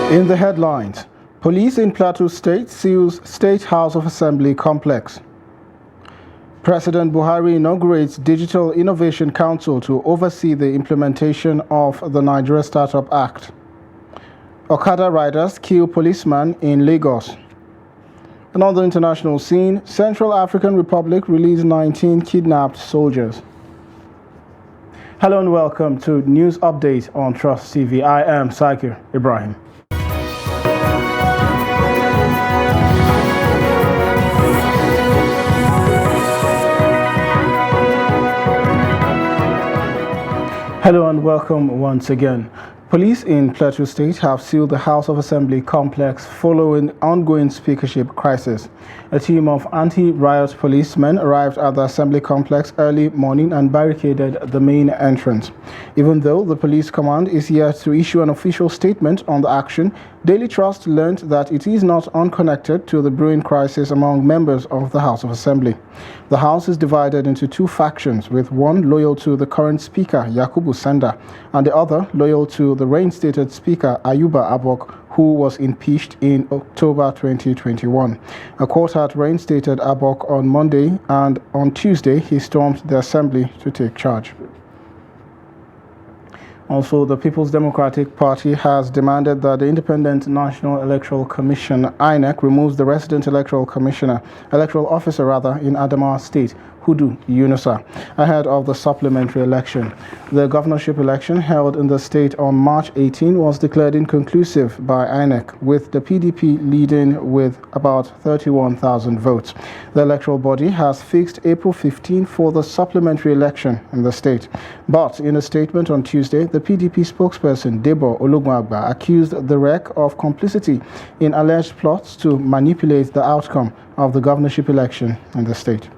In the headlines, police in Plateau State seals State House of Assembly complex. President Buhari inaugurates Digital Innovation Council to oversee the implementation of the Nigeria Startup Act. Okada riders kill policeman in Lagos. And on the international scene, Central African Republic released 19 kidnapped soldiers. Hello and welcome to News Update on Trust TV. I am Sakir Ibrahim. Hello and welcome once again. Police in Plateau State have sealed the House of Assembly complex following ongoing speakership crisis. A team of anti-riot policemen arrived at the Assembly complex early morning and barricaded the main entrance. Even though the police command is yet to issue an official statement on the action, Daily Trust learned that it is not unconnected to the brewing crisis among members of the House of Assembly. The House is divided into two factions, with one loyal to the current Speaker, Yakubu Sanda, and the other loyal to the reinstated Speaker, Ayuba Abok, who was impeached in October 2021. A court had reinstated Abok on Monday, and on Tuesday he stormed the Assembly to take charge. Also, the People's Democratic Party has demanded that the Independent National Electoral Commission, INEC, removes the resident electoral officer in Adamawa State, Hudu Yunusa, ahead of the supplementary election. The governorship election held in the state on March 18 was declared inconclusive by INEC, with the PDP leading with about 31,000 votes. The electoral body has fixed April 15 for the supplementary election in the state. But in a statement on Tuesday, the PDP spokesperson, Debo Ologunagba, accused the REC of complicity in alleged plots to manipulate the outcome of the governorship election in the state.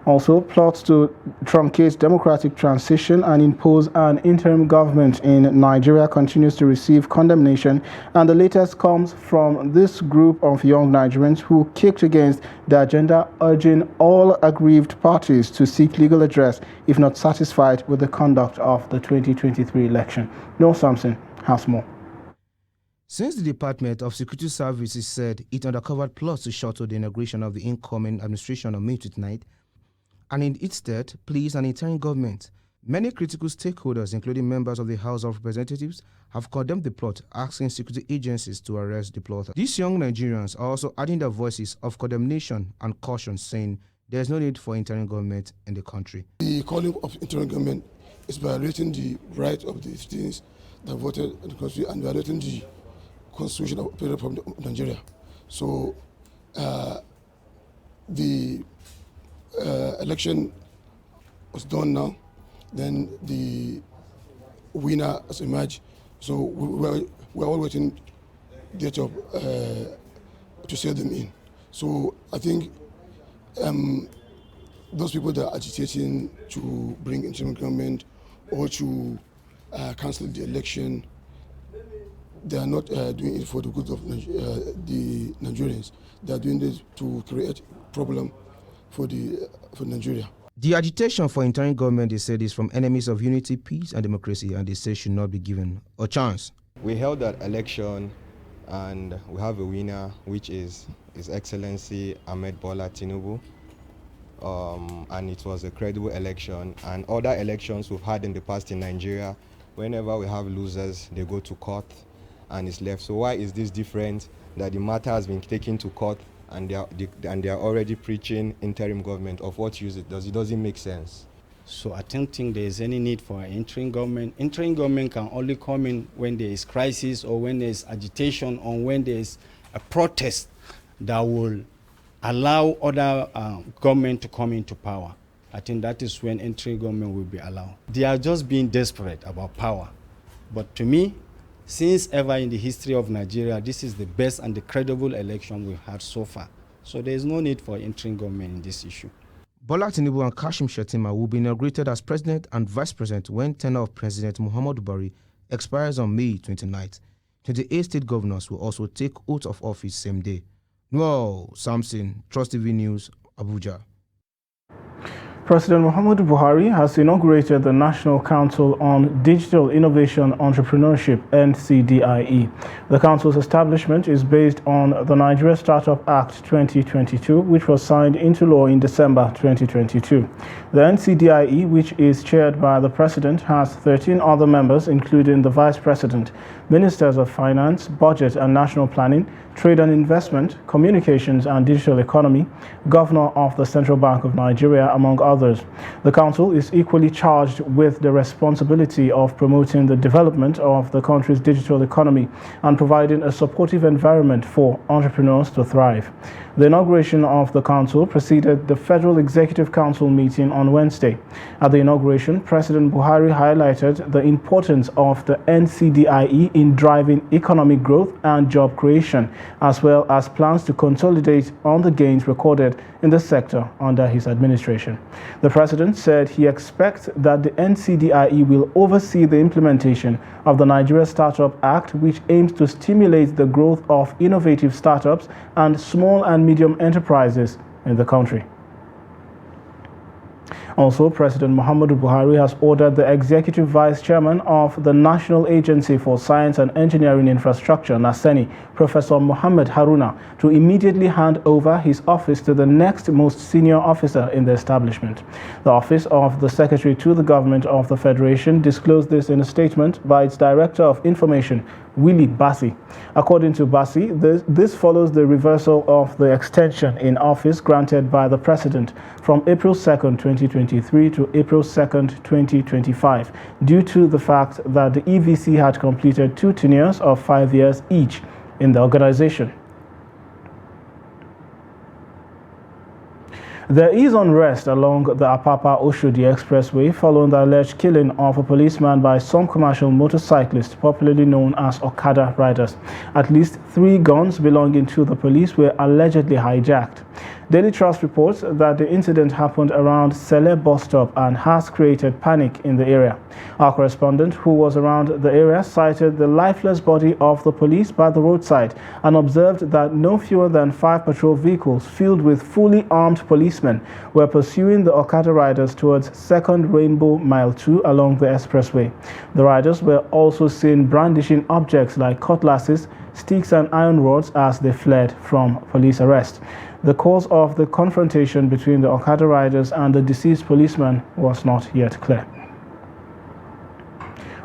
Also, plots to truncate democratic transition and impose an interim government in Nigeria continues to receive condemnation, and the latest comes from this group of young Nigerians who kicked against the agenda, urging all aggrieved parties to seek legal redress if not satisfied with the conduct of the 2023 election. Noel Samson has more. Since the Department of Security Services said it uncovered plots to shuttle the inauguration of the incoming administration on May 29th, and in its stead, pleased an interim government, many critical stakeholders, including members of the House of Representatives, have condemned the plot, asking security agencies to arrest the plotter. These young Nigerians are also adding their voices of condemnation and caution, saying there is no need for interim government in the country. The calling of interim government is violating the right of the citizens that voted in the country and violating the Constitution of the Republic of Nigeria. So the election was done now, then the winner has emerged. So we're all waiting date of to seal them in. So I think those people that are agitating to bring interim government or to cancel the election, they are not doing it for the good of the Nigerians. They are doing this to create problem for Nigeria. The agitation for interim government, they said, is from enemies of unity, peace, and democracy, and they say should not be given a chance. We held that election, and we have a winner, which is His Excellency Ahmed Bola Tinubu, and it was a credible election. And other elections we've had in the past in Nigeria, whenever we have losers, they go to court, and it's left. So why is this different? That the matter has been taken to court, and they are already preaching interim government. Of what use it does? It doesn't make sense. So I don't think there is any need for an interim government. Interim government can only come in when there is crisis or when there is agitation or when there is a protest that will allow other government to come into power. I think that is when interim government will be allowed. They are just being desperate about power. But to me, since ever in the history of Nigeria, this is the best and the credible election we've had so far. So there is no need for interim government in this issue. Bola Tinubu and Kashim Shettima will be inaugurated as president and vice president when tenure of President Muhammadu Buhari expires on May 29th. 28 state governors will also take oath of office same day. Noel Samson, Trust TV News, Abuja. President Muhammadu Buhari has inaugurated the National Council on Digital Innovation Entrepreneurship, NCDIE. The council's establishment is based on the Nigeria Startup Act 2022, which was signed into law in December 2022. The NCDIE, which is chaired by the President, has 13 other members, including the Vice President, Ministers of Finance, Budget and National Planning, Trade and Investment, Communications and Digital Economy, Governor of the Central Bank of Nigeria, among others. The Council is equally charged with the responsibility of promoting the development of the country's digital economy and providing a supportive environment for entrepreneurs to thrive. The inauguration of the Council preceded the Federal Executive Council meeting on Wednesday. At the inauguration, President Buhari highlighted the importance of the NCDIE in driving economic growth and job creation, as well as plans to consolidate on the gains recorded in the sector under his administration. The President said he expects that the NCDIE will oversee the implementation of the Nigeria Startup Act, which aims to stimulate the growth of innovative startups and small and medium enterprises in the country. Also, President Muhammadu Buhari has ordered the Executive Vice Chairman of the National Agency for Science and Engineering Infrastructure, NASENI, Professor Mohammed Haruna, to immediately hand over his office to the next most senior officer in the establishment. The Office of the Secretary to the Government of the Federation disclosed this in a statement by its Director of Information, Willie Bassi. According to Bassi, this follows the reversal of the extension in office granted by the President from April 2nd, 2023 to April 2nd, 2025, due to the fact that the EVC had completed 2 tenures of 5 years each in the organization. There is unrest along the Apapa-Oshodi Expressway following the alleged killing of a policeman by some commercial motorcyclists, popularly known as Okada riders. At least 3 guns belonging to the police were allegedly hijacked. Daily Trust reports that the incident happened around Sele bus stop and has created panic in the area. Our correspondent, who was around the area, cited the lifeless body of the police by the roadside and observed that no fewer than 5 patrol vehicles filled with fully armed policemen were pursuing the Okada riders towards 2nd Rainbow Mile 2 along the expressway. The riders were also seen brandishing objects like cutlasses, sticks and iron rods as they fled from police arrest. The cause of the confrontation between the Okada riders and the deceased policeman was not yet clear.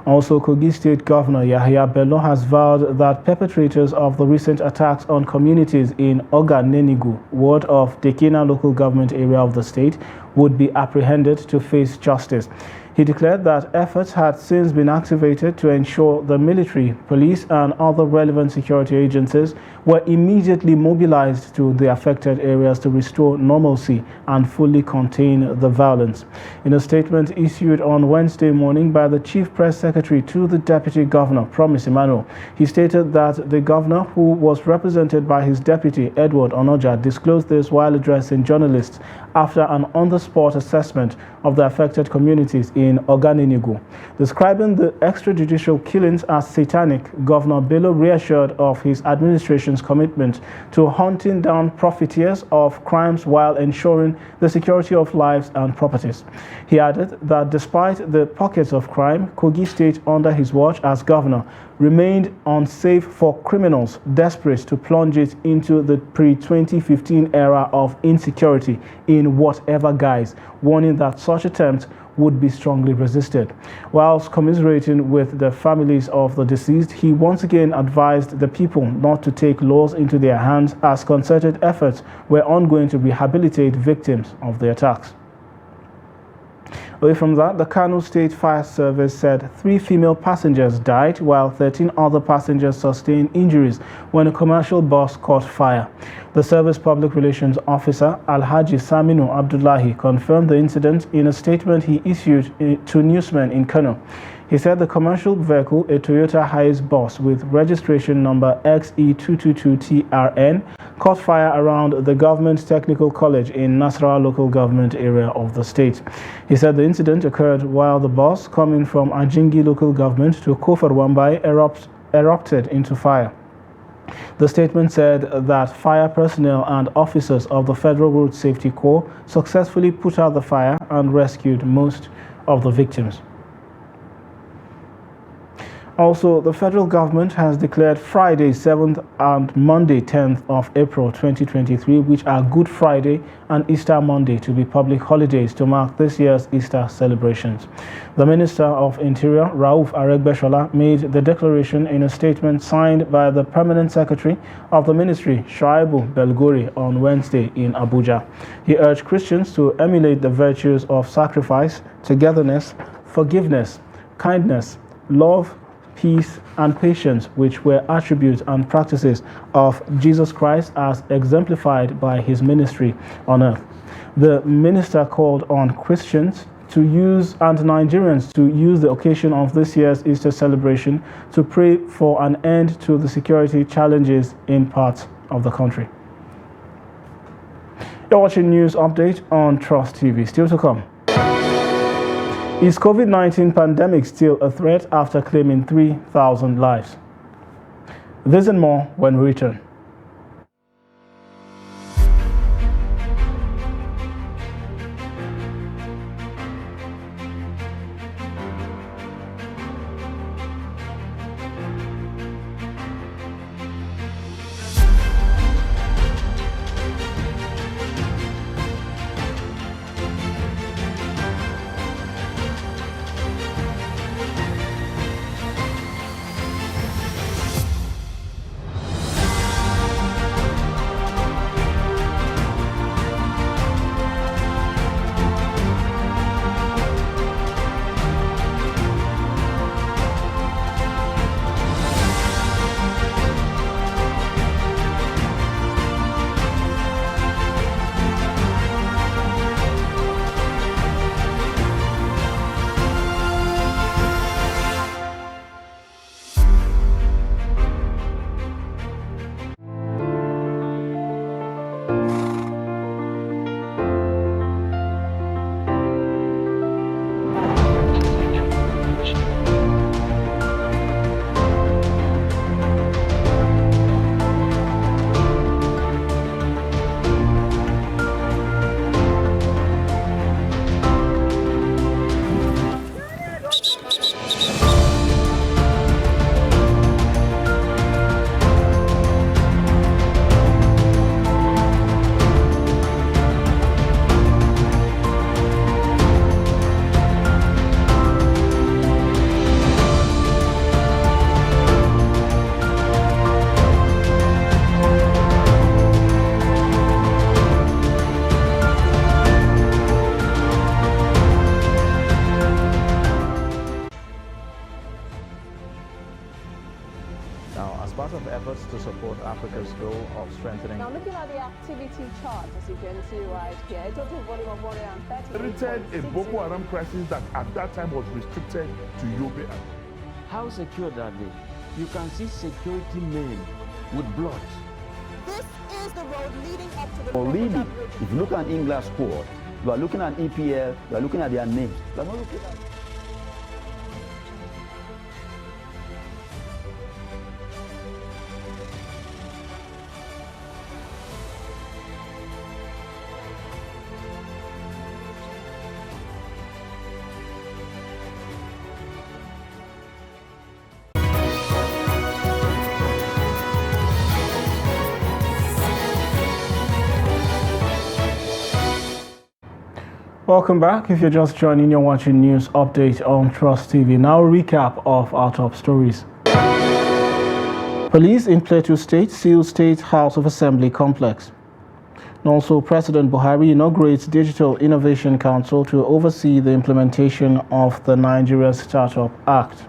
Also, Kogi State Governor Yahaya Bello has vowed that perpetrators of the recent attacks on communities in Oganenigu, ward of Dekina local government area of the state, would be apprehended to face justice. He declared that efforts had since been activated to ensure the military, police and other relevant security agencies were immediately mobilized to the affected areas to restore normalcy and fully contain the violence. In a statement issued on Wednesday morning by the Chief Press Secretary to the Deputy Governor, Promise Emmanuel, he stated that the governor, who was represented by his deputy, Edward Onoja, disclosed this while addressing journalists after an on-the-spot assessment of the affected communities in Oganenigu. Describing the extrajudicial killings as satanic, Governor Bello reassured of his administration's commitment to hunting down profiteers of crimes while ensuring the security of lives and properties. He added that despite the pockets of crime, Kogi State under his watch as governor remained unsafe for criminals desperate to plunge it into the pre-2015 era of insecurity in whatever guise, warning that such attempts would be strongly resisted. Whilst commiserating with the families of the deceased, he once again advised the people not to take laws into their hands as concerted efforts were ongoing to rehabilitate victims of the attacks. Away from that, the Kano State Fire Service said 3 female passengers died while 13 other passengers sustained injuries when a commercial bus caught fire. The service public relations officer, Alhaji Saminu Abdullahi, confirmed the incident in a statement he issued to newsmen in Kano. He said the commercial vehicle, a Toyota Hiace bus with registration number XE222TRN, caught fire around the Government Technical College in Nasarawa local government area of the state. He said the incident occurred while the bus coming from Ajingi local government to Kofar Wambai erupted into fire. The statement said that fire personnel and officers of the Federal Road Safety Corps successfully put out the fire and rescued most of the victims. Also, the federal government has declared Friday 7th and Monday 10th of April 2023, which are Good Friday and Easter Monday, to be public holidays to mark this year's Easter celebrations. The Minister of Interior, Rauf Aregbesola, made the declaration in a statement signed by the Permanent Secretary of the Ministry, Shuaibu Belgore, on Wednesday in Abuja. He urged Christians to emulate the virtues of sacrifice, togetherness, forgiveness, kindness, love, peace, and patience, which were attributes and practices of Jesus Christ as exemplified by his ministry on earth. The minister called on Christians to use and Nigerians to use the occasion of this year's Easter celebration to pray for an end to the security challenges in parts of the country. You're watching News Update on Trust TV. Still to come. Is COVID-19 pandemic still a threat after claiming 3,000 lives? This and more when we return. part of efforts to support Africa's goal of strengthening. Now, looking at the activity chart, as you can see right here, a total volume of 130. Treated a Boko Haram crisis that at that time was restricted to Yobe. How secure are they? You can see security men with blood. This is the road leading up to the or really, if you look at England squad, you are looking at EPL, you are looking at their names. You are not looking at Welcome back. If you're just joining, you're watching News Update on Trust TV. Now a recap of our top stories. Police in Plateau State seal State House of Assembly complex. And also, President Buhari inaugurates Digital Innovation Council to oversee the implementation of the Nigeria Startup Act.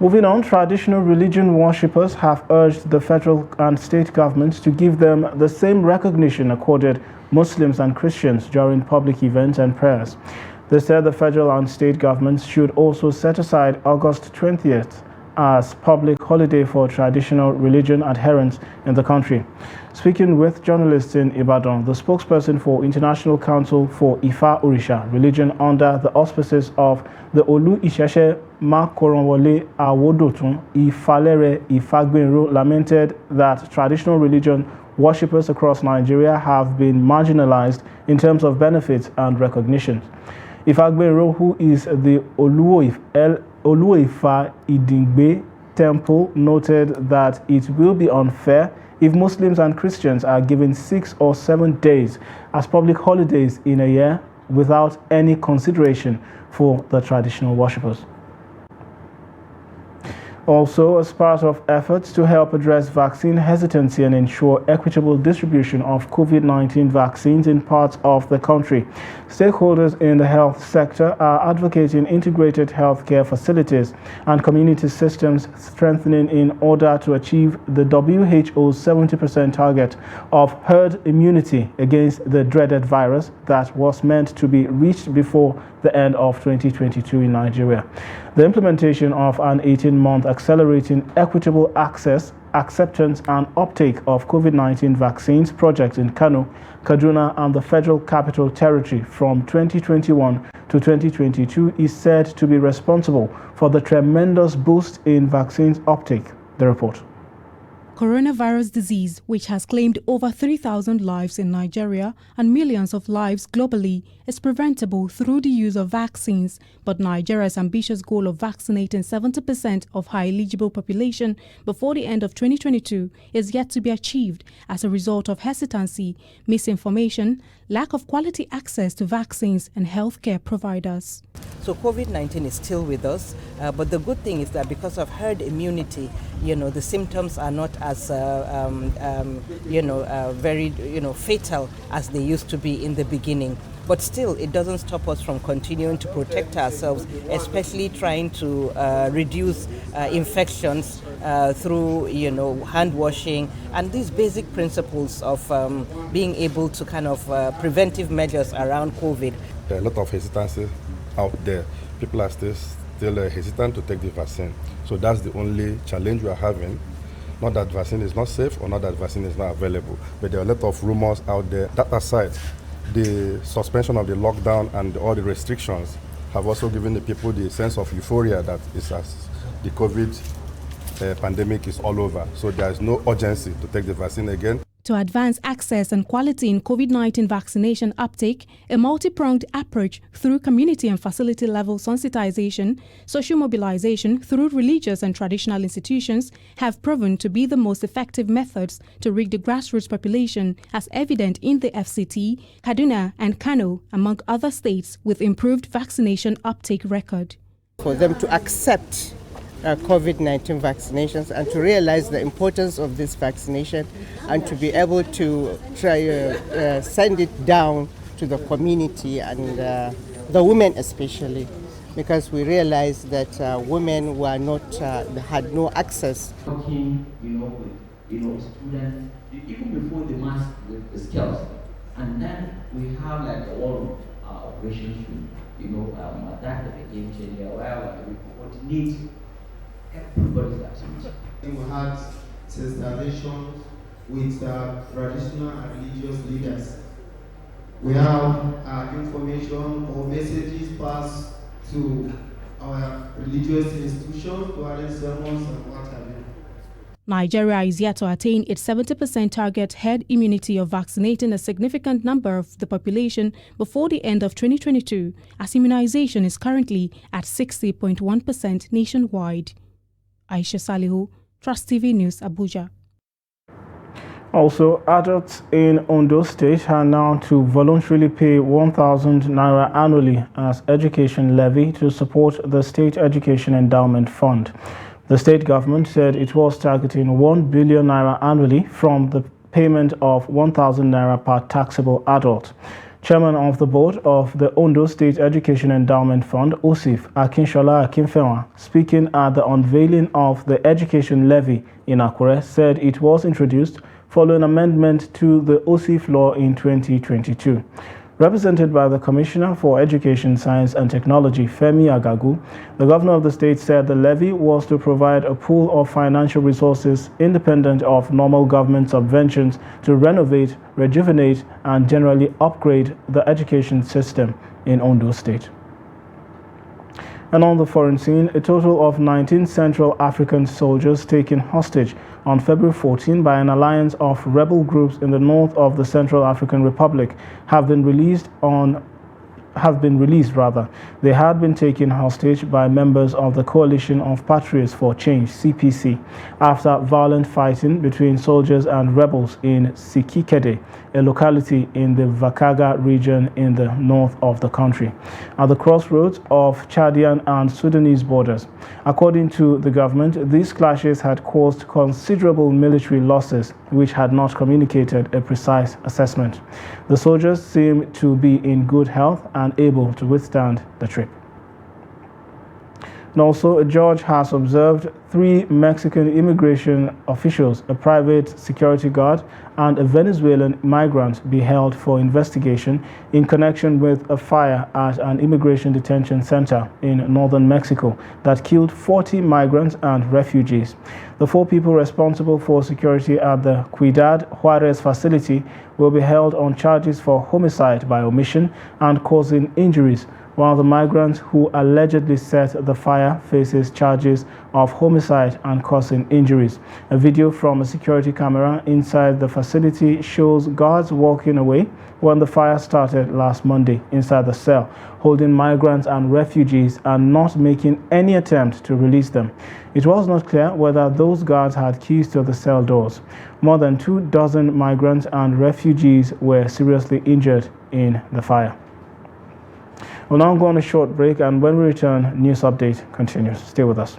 Moving on, traditional religion worshippers have urged the federal and state governments to give them the same recognition accorded Muslims and Christians during public events and prayers. They said the federal and state governments should also set aside August 20th as public holiday for traditional religion adherents in the country. Speaking with journalists in Ibadan, the spokesperson for International Council for Ifa Orisha religion under the auspices of the Olu Isheshe Makoronwole Awodotun Ifalere Ifagbenro lamented that traditional religion worshippers across Nigeria have been marginalized in terms of benefits and recognition. Ifagbenro, who is the Oluoifa Idingbe temple, noted that it will be unfair if Muslims and Christians are given 6 or 7 days as public holidays in a year without any consideration for the traditional worshippers. Also, as part of efforts to help address vaccine hesitancy and ensure equitable distribution of COVID-19 vaccines in parts of the country, stakeholders in the health sector are advocating integrated healthcare facilities and community systems strengthening in order to achieve the WHO's 70% target of herd immunity against the dreaded virus that was meant to be reached before the end of 2022 in Nigeria. The implementation of an 18-month accelerating equitable access, acceptance and uptake of COVID-19 vaccines project in Kano, Kaduna and the Federal Capital Territory from 2021 to 2022 is said to be responsible for the tremendous boost in vaccines uptake. The report. Coronavirus disease, which has claimed over 3,000 lives in Nigeria and millions of lives globally, is preventable through the use of vaccines, but Nigeria's ambitious goal of vaccinating 70% of her eligible population before the end of 2022 is yet to be achieved as a result of hesitancy, misinformation, lack of quality access to vaccines and healthcare providers. So COVID-19 is still with us, but the good thing is that because of herd immunity, the symptoms are not as, very, fatal as they used to be in the beginning. But still, it doesn't stop us from continuing to protect ourselves, especially trying to reduce infections through, hand washing and these basic principles of being able to kind of preventive measures around COVID. There are a lot of hesitancy out there. People are still hesitant to take the vaccine. So that's the only challenge we are having. Not that vaccine is not safe or not that vaccine is not available, but there are a lot of rumors out there. That aside, the suspension of the lockdown and all the restrictions have also given the people the sense of euphoria that is as the COVID pandemic is all over. So there is no urgency to take the vaccine again. To advance access and quality in COVID-19 vaccination uptake, a multi-pronged approach through community and facility level sensitization, social mobilization through religious and traditional institutions have proven to be the most effective methods to reach the grassroots population, as evident in the FCT, Kaduna and Kano, among other states with improved vaccination uptake record. For them to accept COVID-19 vaccinations and to realize the importance of this vaccination and to be able to try send it down to the community and the women especially, because we realized that women were not had no access. Working, with students even before the mask with the skills, and then we have like a wall operations room, that a game changer where we coordinate everybody's activities. We had sensitizations with traditional and religious leaders. We have information or messages passed to our religious institutions, to arrange sermons and what have you. Nigeria is yet to attain its 70% target herd immunity of vaccinating a significant number of the population before the end of 2022, as immunization is currently at 60.1% nationwide. Aisha Salihu, Trust TV News, Abuja. Also, adults in Ondo State are now to voluntarily pay 1,000 naira annually as education levy to support the State Education Endowment Fund. The state government said it was targeting 1 billion naira annually from the payment of 1,000 naira per taxable adult. Chairman of the board of the Ondo State Education Endowment Fund, OSIF, Akinshola Akinfenwa, speaking at the unveiling of the education levy in Akure, said it was introduced following amendment to the OSIF law in 2022. Represented by the Commissioner for Education, Science and Technology, Femi Agagu, the governor of the state said the levy was to provide a pool of financial resources independent of normal government subventions to renovate, rejuvenate, and generally upgrade the education system in Ondo State. And on the foreign scene, a total of 19 Central African soldiers taken hostage on February 14 by an alliance of rebel groups in the north of the Central African Republic have been released. They had been taken hostage by members of the Coalition of Patriots for Change, CPC, after violent fighting between soldiers and rebels in Sikikede, a locality in the Vakaga region in the north of the country, at the crossroads of Chadian and Sudanese borders. According to the government, these clashes had caused considerable military losses, which had not communicated a precise assessment. The soldiers seem to be in good health and able to withstand the trip. And also, a judge has observed 3 Mexican immigration officials, a private security guard, and a Venezuelan migrant be held for investigation in connection with a fire at an immigration detention center in northern Mexico that killed 40 migrants and refugees. The 4 people responsible for security at the Ciudad Juarez facility will be held on charges for homicide by omission and causing injuries, while the migrant who allegedly set the fire faces charges of homicide and causing injuries. A video from a security camera inside the facility shows guards walking away when the fire started last Monday inside the cell, holding migrants and refugees and not making any attempt to release them. It was not clear whether those guards had keys to the cell doors. More than 24 migrants and refugees were seriously injured in the fire. We'll now go on a short break, and when we return, news update continues. Stay with us.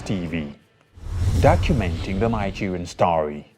TV, documenting the Nigerian story.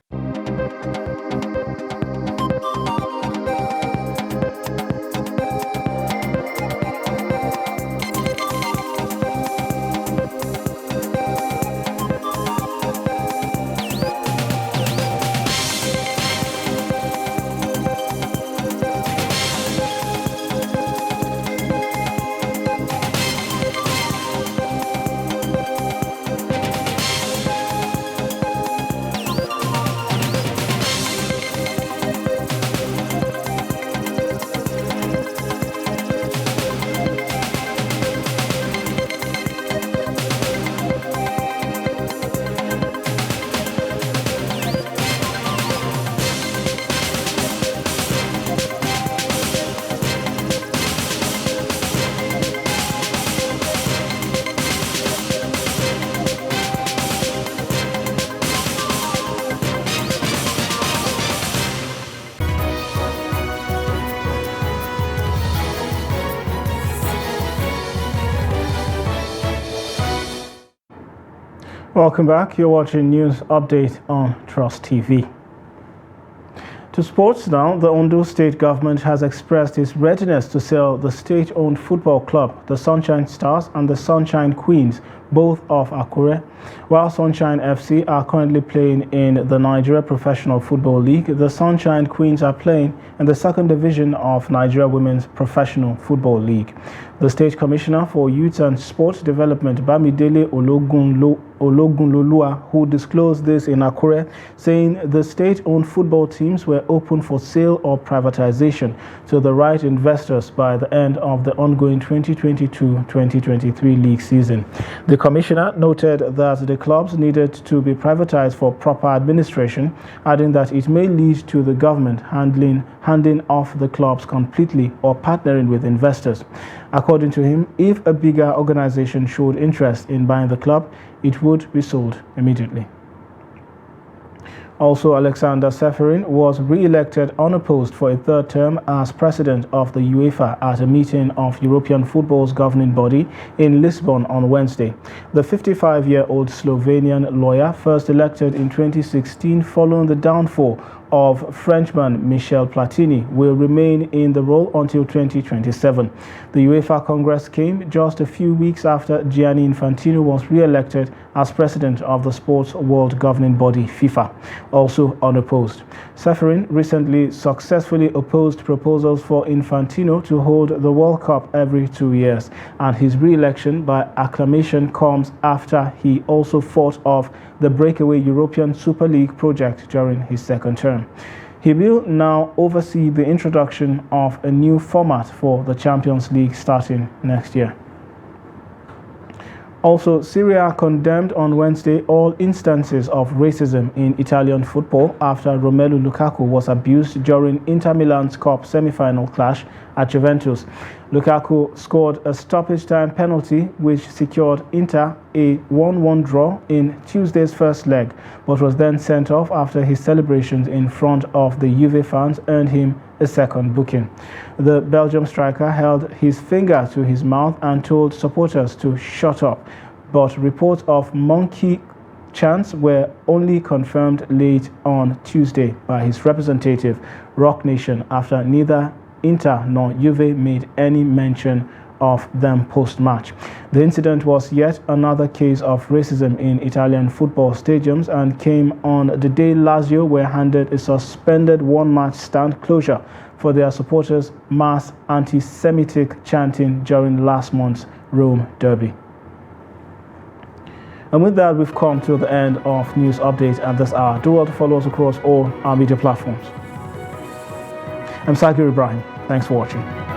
Welcome back. You're watching News Update on Trust TV. To sports now, the Ondo State government has expressed its readiness to sell the state-owned football club, the Sunshine Stars and the Sunshine Queens, both of Akure. While Sunshine FC are currently playing in the Nigeria Professional Football League, the Sunshine Queens are playing in the second division of Nigeria Women's Professional Football League. The State Commissioner for Youth and Sports Development, Bamidele Ologunlolua, who disclosed this in Akure, saying the state-owned football teams were open for sale or privatization to the right investors by the end of the ongoing 2022-2023 league season. The commissioner noted that the clubs needed to be privatized for proper administration, adding that it may lead to the government handing off the clubs completely or partnering with investors. According to him, if a bigger organization showed interest in buying the club, it would be sold immediately. Also, Alexander Seferin was re-elected unopposed for a third term as president of the UEFA at a meeting of European football's governing body in Lisbon on Wednesday. The 55-year-old Slovenian lawyer, first elected in 2016 following the downfall of Frenchman Michel Platini, will remain in the role until 2027. The UEFA Congress came just a few weeks after Gianni Infantino was re-elected as president of the sports world governing body FIFA, also unopposed. Seferin recently successfully opposed proposals for Infantino to hold the World Cup every 2 years, and his re-election by acclamation comes after he also fought off the breakaway European Super League project during his second term. He will now oversee the introduction of a new format for the Champions League starting next year. Also, Syria condemned on Wednesday all instances of racism in Italian football after Romelu Lukaku was abused during Inter Milan's Cup semi-final clash at Juventus. Lukaku scored a stoppage time penalty which secured Inter a 1-1 draw in Tuesday's first leg, but was then sent off after his celebrations in front of the Juve fans earned him a second booking. The Belgium striker held his finger to his mouth and told supporters to shut up, but reports of monkey chants were only confirmed late on Tuesday by his representative, Rock Nation, after neither Inter nor Juve made any mention of them post-match. The incident was yet another case of racism in Italian football stadiums and came on the day Lazio were handed a suspended one-match stand closure for their supporters' mass anti-Semitic chanting during last month's Rome derby. And with that, we've come to the end of news updates at this hour. Do well to follow us across all our media platforms. I'm Sakir Ibrahim. Thanks for watching.